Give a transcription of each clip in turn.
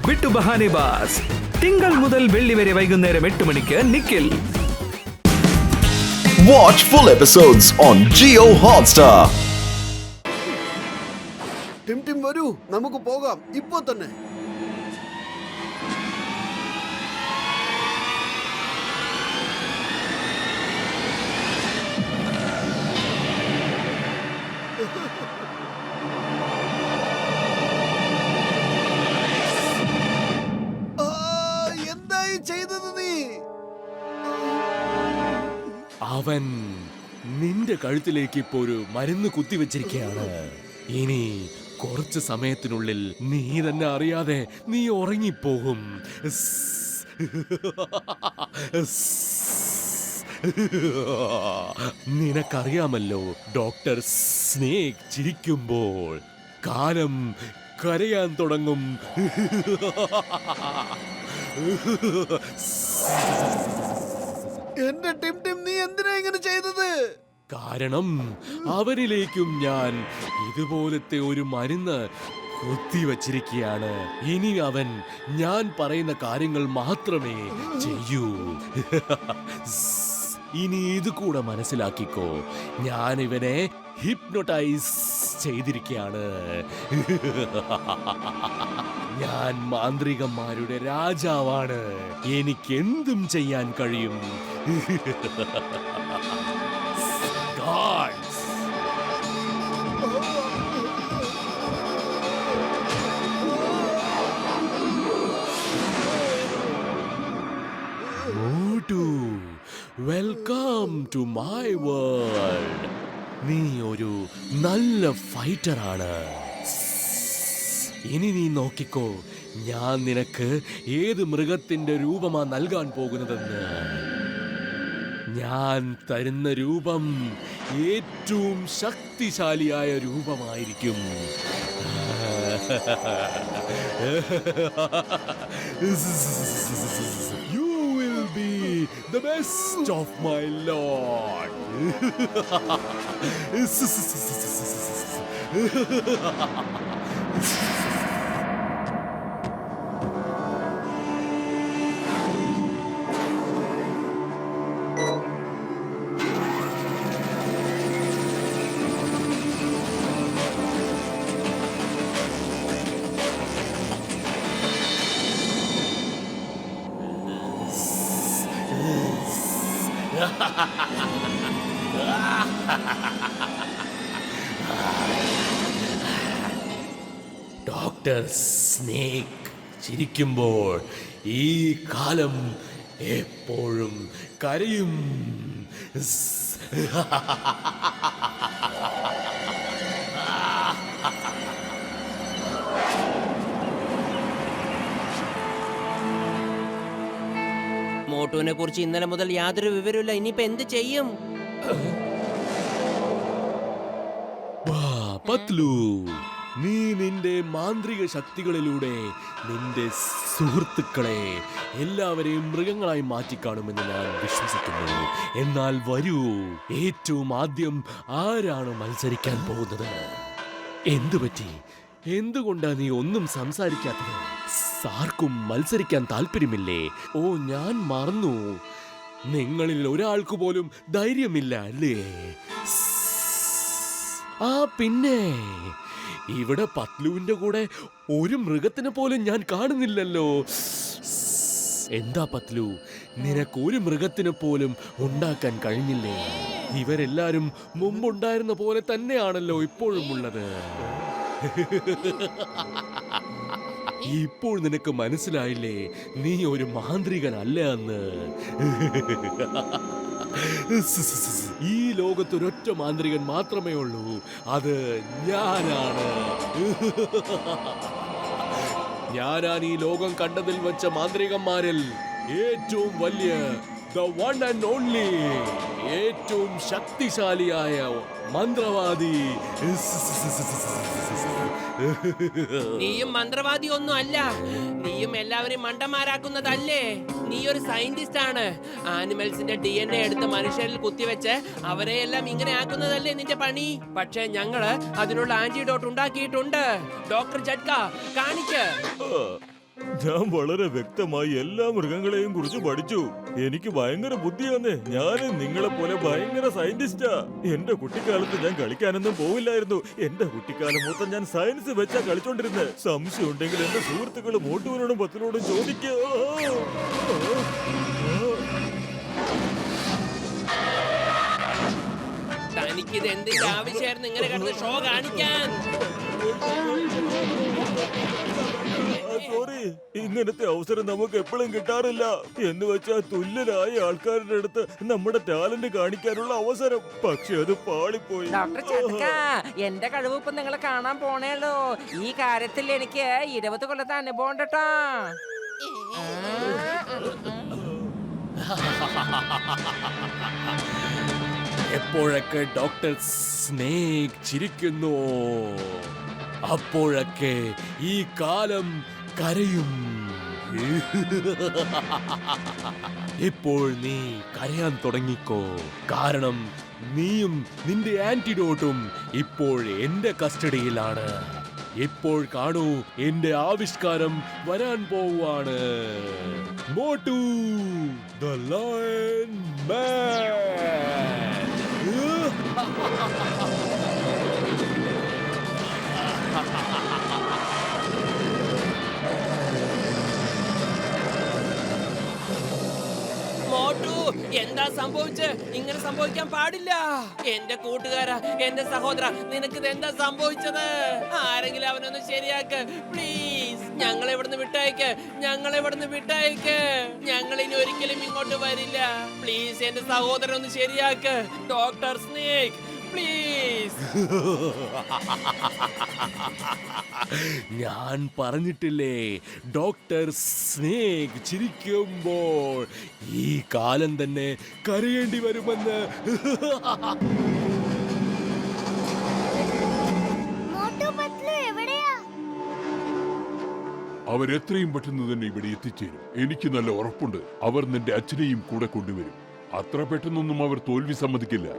വിട്ടു ബഹാനെ ബാസ്. തിങ്കൾ മുതൽ വെള്ളി വരെ വൈകുന്നേരം 8 മണിക്ക് Nikhil. Watch full episodes on Jio Hotstar. Tim വരൂ, നമുക്ക് പോകാം ഇപ്പോ തന്നെ. എന്തായി ചെയ്തത് നീ? അവൻ നിന്റെ കഴുത്തിലേക്ക് ഇപ്പോ ഒരു മരുന്ന് കുത്തിവെച്ചിരിക്കുകയാണ്. ഇനി കുറച്ച് സമയത്തിനുള്ളിൽ നീ തന്നെ അറിയാതെ നീ ഉറങ്ങിപ്പോകും. നിനക്കറിയാമല്ലോ, ഡോക്ടർ സ്നേക് ചിരിക്കുമ്പോൾ കാലം കരയാൻ തുടങ്ങും. എന്റെ ടിം നീ എന്തിനാ ഇങ്ങനെ ചെയ്തത്? കാരണം അവരിലേക്കും ഞാൻ ഇതുപോലത്തെ ഒരു മരുന്ന് കുത്തിവച്ചിരിക്കുകയാണ്. ഇനി അവൻ ഞാൻ പറയുന്ന കാര്യങ്ങൾ മാത്രമേ ചെയ്യൂ. ഇനി ഇത് കൂടെ മനസ്സിലാക്കിക്കോ, ഞാൻ ഇവനെ ഹിപ്നോട്ടൈസ് ചെയ്തിരിക്കുകയാണ്. ഞാൻ മാന്ത്രികന്മാരുടെ രാജാവാണ്. എനിക്ക് എന്തും ചെയ്യാൻ കഴിയും. Welcome to my world. നീ ഒരു നല്ല ഫൈറ്ററാണ്. ഇനി നീ നോക്കിക്കോ, ഞാൻ നിനക്ക് ഏത് മൃഗത്തിന്റെ രൂപമാ നൽകാൻ പോകുന്നതെന്ന്. ഞാൻ തരുന്ന രൂപം ഏറ്റവും ശക്തിശാലിയായ രൂപമായിരിക്കും. You will be the best of my lord. Doctor snake ചിരിക്കുമ്പോൾ ഈ കാലം എപ്പോഴും കരയും. മോട്ടുവിനെ കുറിച്ച് ഇന്നലെ മുതൽ യാതൊരു വിവരമില്ല. ഇനിയിപ്പോ എന്ത് ചെയ്യും? പത്ലു, നീ നിന്റെ മാന്ത്രിക ശക്തികളിലൂടെ നിന്റെ സുഹൃത്തുക്കളെ എല്ലാവരെയും മൃഗങ്ങളായി മാറ്റിക്കാണുമെന്ന് ഞാൻ വിശ്വസിക്കുന്നു. എന്നാൽ വരൂ, ഏറ്റവും ആദ്യം ആരാണ് മത്സരിക്കാൻ പോകുന്നത്? എന്തു പറ്റി? എന്തുകൊണ്ടാ നീ ഒന്നും സംസാരിക്കാത്തത്? ആർക്കും മത്സരിക്കാൻ താല്പര്യമില്ലേ? ഓ, ഞാൻ മറന്നു, നിങ്ങളിൽ ഒരാൾക്ക് പോലും ധൈര്യമില്ല അല്ലേ? ആ പിന്നെ ഇവിടെ പത്ലുവിന്റെ കൂടെ ഒരു മൃഗത്തിനെ പോലും ഞാൻ കാണുന്നില്ലല്ലോ. എന്താ പത്ലു, നിനക്ക് ഒരു മൃഗത്തിനെ പോലും ഉണ്ടാക്കാൻ കഴിഞ്ഞില്ലേ? ഇവരെല്ലാരും മുമ്പുണ്ടായിരുന്ന പോലെ തന്നെയാണല്ലോ ഇപ്പോഴും ഉള്ളത്. ഇപ്പോൾ നിനക്ക് മനസ്സിലായില്ലേ, നീ ഒരു മാന്ത്രികനല്ല എന്ന്. ഈ ലോകത്തൊരൊറ്റ മാന്ത്രികൻ മാത്രമേ ഉള്ളൂ, അത് ഞാനാണ്. ഞാനാണ് ഈ ലോകം കണ്ടതിൽ വെച്ച മാന്ത്രികന്മാരിൽ ഏറ്റവും വലിയ, the one and only, ഏറ്റവും ശക്തിശാലിയായ മന്ത്രവാദി. നീയും മന്ത്രവാദി ഒന്നും അല്ല. നീയും എല്ലാവരെയും മണ്ടന്മാരാക്കുന്നതല്ലേ? നീ ഒരു സയന്റിസ്റ്റ് ആണ്. ആനിമൽസിന്റെ DNA എടുത്ത് മനുഷ്യരിൽ കുത്തിവെച്ച് അവരെ എല്ലാം ഇങ്ങനെ ആക്കുന്നതല്ലേ നിന്റെ പണി? പക്ഷേ ഞങ്ങള് അതിനുള്ള ആന്റിഡോട്ട് ഉണ്ടാക്കിയിട്ടുണ്ട്. ഡോക്ടർ ജഡ്ക, കാണിക്ക്. ഞാൻ വളരെ വ്യക്തമായി എല്ലാ മൃഗങ്ങളെയും കുറിച്ച് പഠിച്ചു. എനിക്ക് ഭയങ്കര ബുദ്ധിയാന്ന്. ഞാൻ നിങ്ങളെ പോലെ ഭയങ്കര സയന്റിസ്റ്റാ. എന്റെ കുട്ടിക്കാലത്ത് ഞാൻ കളിക്കാനൊന്നും പോവില്ലായിരുന്നു. എന്റെ കുട്ടിക്കാലം മൊത്തം ഞാൻ സയൻസ് വെച്ചാ കളിച്ചോണ്ടിരുന്നത്. സംശയം ഉണ്ടെങ്കിൽ എന്റെ സുഹൃത്തുക്കൾ മോട്ടുവിനോടും പത്തിനോടും ചോദിക്കോ. തനിക്കിത് എന്തിന്റെ ആവശ്യമായിരുന്നു ഇങ്ങനെ കിടന്ന് ഷോ കാണിക്കാൻ? സോറി, ഇങ്ങനത്തെ അവസരം നമുക്ക് എപ്പോഴും കിട്ടാറില്ല. എന്ന് വെച്ചാൽ തുല്യരായ ആൾക്കാരുടെ അടുത്ത് നമ്മുടെ ടാലന്റ് കാണിക്കാനുള്ള അവസരം. പക്ഷെ അത് പാളിപ്പോയി. ഡോക്ടർ ചതുക്ക, എന്റെ കഴിവ് ഇപ്പൊ നിങ്ങൾ കാണാൻ പോണേള്ളൂ. ഈ കാര്യത്തിൽ എനിക്ക് 20 കൊല്ലത്തെ അനുഭവം ഉണ്ട് ട്ടോ. എപ്പോഴൊക്കെ ഡോക്ടർ സ്നേക് ചിരിക്കുന്നു, അപ്പോഴൊക്കെ ഈ കാലം കരയും. ഇപ്പോൾ നീ കരയാൻ തുടങ്ങിക്കോ. കാരണം നീയും നിന്റെ ആന്റിഡോട്ടും ഇപ്പോൾ എന്റെ കസ്റ്റഡിയിലാണ്. ഇപ്പോൾ കാണൂ, എന്റെ ആവിഷ്കാരം വരാൻ പോവാണ്. മോട്ടു ദ ലയൺ മാൻ. മോട്ടു, എന്താ സംഭവിച്ച്? ഇങ്ങനെ സംഭവിക്കാൻ പാടില്ല. എന്റെ കൂട്ടുകാരാ, എന്റെ സഹോദര, നിനക്ക് ഇത് എന്താ സംഭവിച്ചത്? ആരെങ്കിലും അവനൊന്ന് ശരിയാക്ക് പ്ലീസ്. ഞങ്ങളെ ഇവിടുന്ന് വിട്ടയക്ക്, ഞങ്ങളെ ഇവിടുന്ന് വിട്ടയക്ക്. ഞങ്ങൾ ഇനി ഒരിക്കലും ഇങ്ങോട്ട് വരില്ല. പ്ലീസ് എന്റെ സഹോദരൻ ഒന്ന് ശരിയാക്ക്. Doctor snake please. ഞാൻ പറഞ്ഞിട്ടില്ലേ, ഡോക്ടർ സ്നേക് ചിരിക്കുമ്പോൾ ഈ കാലം തന്നെ കരയേണ്ടി വരുമെന്ന്. അവരെത്രയും പെട്ടെന്ന് തന്നെ ഇവിടെ എത്തിച്ചേരും. എനിക്ക് നല്ല ഉറപ്പുണ്ട്. അവർ നിന്റെ അച്ഛനെയും കൂടെ കൊണ്ടുവരും. അത്ര പെട്ടെന്നൊന്നും അവർ തോൽവി സമ്മതിക്കില്ല.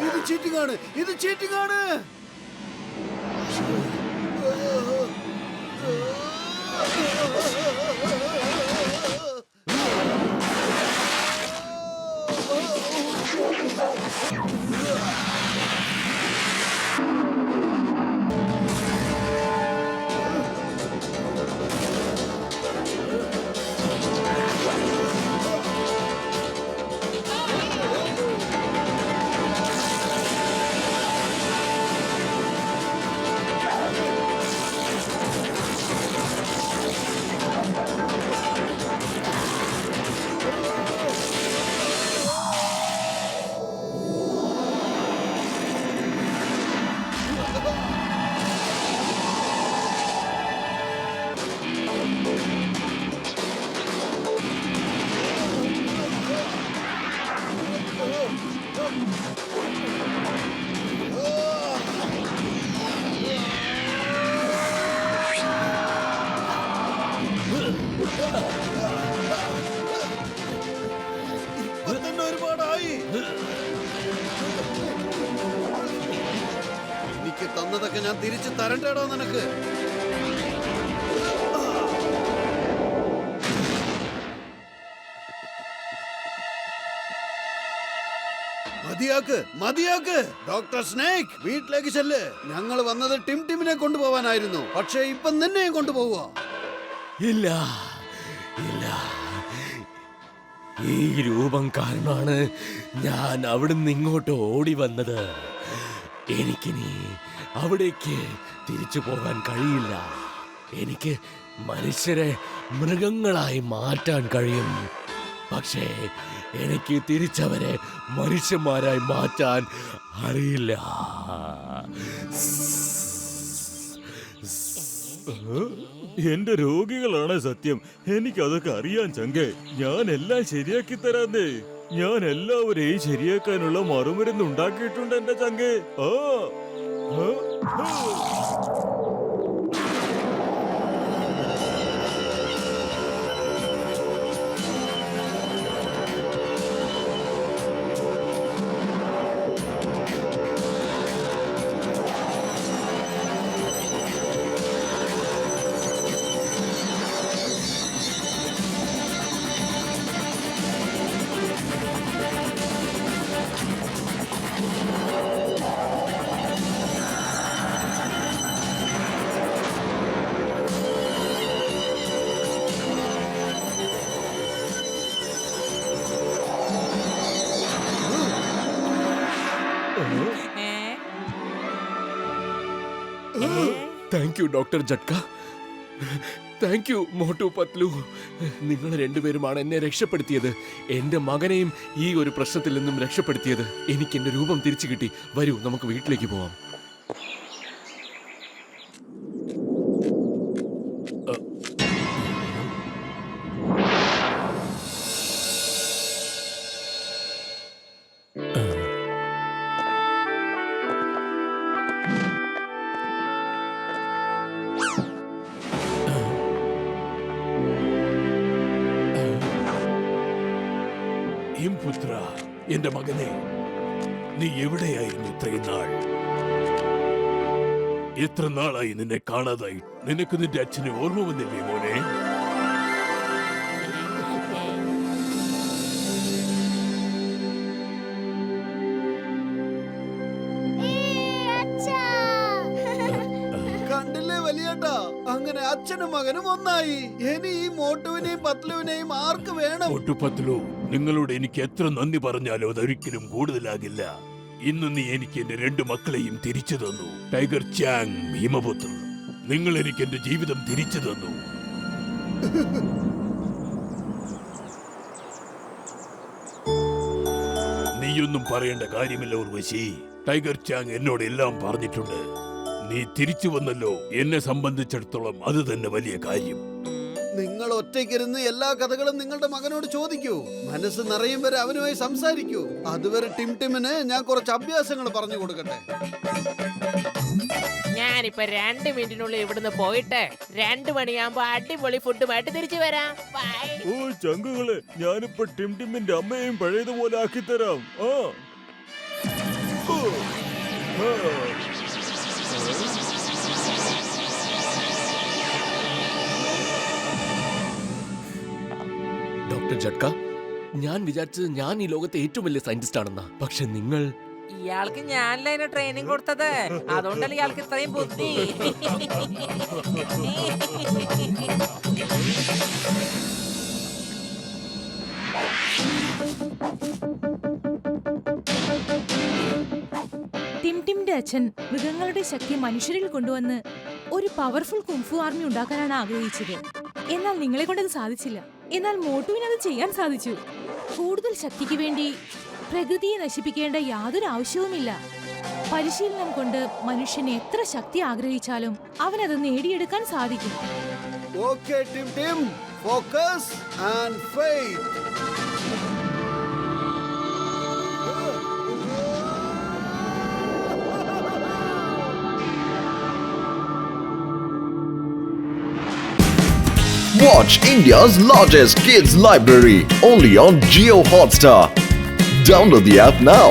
ഇത് ചീറ്റിംഗ് ആണ്, ഇത് ചീറ്റിംഗ് ആണ്. ഇപ്പൊ തന്നെ ഒരുപാടായി. എനിക്ക് തന്നതൊക്കെ ഞാൻ തിരിച്ചു തരണ്ടേടോ നിനക്ക്. മതിയാക്ക് ഡോക്ടർ സ്നേക്, വീട്ടിലേക്ക് ചെല്ല്. ഞങ്ങൾ വന്നത് ടിമിനെ കൊണ്ടുപോവാനായിരുന്നു, പക്ഷേ ഇപ്പൊ നിന്നെയും കൊണ്ടുപോവുക. ഇല്ല ഇല്ല, ഈ രൂപം കാരണമാണ് ഞാൻ അവിടുന്ന് ഇങ്ങോട്ട് ഓടി വന്നത്. എനിക്കിനി അവിടേക്ക് തിരിച്ചു പോകാൻ കഴിയില്ല. എനിക്ക് മനുഷ്യരെ മൃഗങ്ങളായി മാറ്റാൻ കഴിയും, പക്ഷേ എനിക്ക് തിരിച്ചവരെ മനുഷ്യന്മാരായി മാറ്റാൻ അറിയില്ല. എന്റെ രോഗികളാണ് സത്യം. എനിക്കതൊക്കെ അറിയാൻ ചങ്കേ. ഞാൻ എല്ലാം ശരിയാക്കി തരാന്നേ. ഞാൻ എല്ലാവരെയും ശരിയാക്കാനുള്ള മറുമരുന്ന് ഉണ്ടാക്കിയിട്ടുണ്ട് എന്റെ ചങ്കേ. ആ ആ, ആ. Thank you doctor Jhatka. Thank you Motu Patlu. നിങ്ങൾ രണ്ടുപേരുമാണ് എന്നെ രക്ഷപ്പെടുത്തിയത്, എന്റെ മകനെയും ഈ ഒരു പ്രശ്നത്തിൽ നിന്നും രക്ഷപ്പെടുത്തിയത്. എനിക്ക് എന്റെ രൂപം തിരിച്ചു കിട്ടി. വരൂ, നമുക്ക് വീട്ടിലേക്ക് പോവാം. പുത്ര, എന്റെ മകനെ, നീ എവിടെയായിരുന്നു ഇത്രയും നാൾ? എത്ര നാളായി നിന്നെ കാണാതായി? നിനക്ക് നിന്റെ അച്ഛനെ ഓർമ്മ വന്നില്ലേ മോനെ? കണ്ടില്ലേ വലിയേട്ടാ, അങ്ങനെ അച്ഛനും മകനും ഒന്നായി. ഇനി ഈ മോട്ടുവിനെയും പത്ലുവിനെയും ആർക്ക് വേണം? മോട്ടു പത്ലു, നിങ്ങളോട് എനിക്ക് എത്ര നന്ദി പറഞ്ഞാലോ അതൊരിക്കലും കൂടുതലാകില്ല. ഇന്ന് നീ എനിക്ക് എന്റെ 2 മക്കളെയും തിരിച്ചു തന്നു. ടൈഗർ ചാങ്, ഭീമപുത്രൻ, നിങ്ങൾ എനിക്ക് എന്റെ ജീവിതം തിരിച്ചു തന്നു. നീയൊന്നും പറയേണ്ട കാര്യമില്ല ഉർവശി. ടൈഗർ ചാങ് എന്നോട് എല്ലാം പറഞ്ഞിട്ടുണ്ട്. നീ തിരിച്ചു വന്നല്ലോ, എന്നെ സംബന്ധിച്ചിടത്തോളം അത് തന്നെ വലിയ കാര്യം. നിങ്ങൾ ഒറ്റയ്ക്കിരുന്ന് എല്ലാ കഥകളും നിങ്ങളുടെ മകനോട് ചോദിക്കൂ. മനസ്സ് നിറയും വരെ അവനുമായി സംസാരിക്കൂ. അതുവരെ ടിമിന് ഞാൻ കുറച്ച് അഭ്യാസങ്ങൾ പറഞ്ഞു കൊടുക്കട്ടെ. ഞാനിപ്പോ 2 മിനിറ്റിനുള്ളിൽ ഇവിടുന്ന് പോയിട്ട് 2 മണിയാകുമ്പോ അടിപൊളി ഫുഡുമായിട്ട് തിരിച്ചു വരാം. ബൈ. ഓ ചങ്കുകളെ, ഞാനിപ്പോ ടിമിന്റെ അമ്മയെയും പഴയതുപോലെ ആക്കി തരാം. ആ ഓ, ആ. ഡോക്ടർ ജട്ക, ഞാൻ വിചാരിച്ചത് ഞാൻ ഈ ലോകത്തെ ഏറ്റവും വലിയ സയന്റിസ്റ്റ് ആണെന്നാ. പക്ഷെ നിങ്ങൾ ഇയാൾക്ക് ഞാനല്ല അതിന് ട്രെയിനിങ് കൊടുത്തത്, അതുകൊണ്ടല്ലേ ഇയാൾക്ക് ഇത്രയും ബുദ്ധി. ടിംടിമിന്റെ അച്ഛൻ മൃഗങ്ങളുടെ ശക്തി മനുഷ്യരിൽ കൊണ്ടുവന്ന് ഒരു പവർഫുൾ കുംഫു ആർമി ഉണ്ടാക്കാനാണ് ആഗ്രഹിച്ചത്. എന്നാൽ നിങ്ങളെ കൊണ്ടത് സാധിച്ചില്ല. എന്നാൽ മോട്ടുവിന് അത് ചെയ്യാൻ സാധിച്ചു. കൂടുതൽ ശക്തിക്ക് വേണ്ടി പ്രകൃതിയെ നശിപ്പിക്കേണ്ട യാതൊരു ആവശ്യവുമില്ല. പരിശീലനം കൊണ്ട് മനുഷ്യൻ എത്ര ശക്തി ആഗ്രഹിച്ചാലും അവനത് നേടിയെടുക്കാൻ സാധിക്കും. Okay Tim, focus and faith. Watch India's largest kids library only on Jio Hotstar. Download the app now.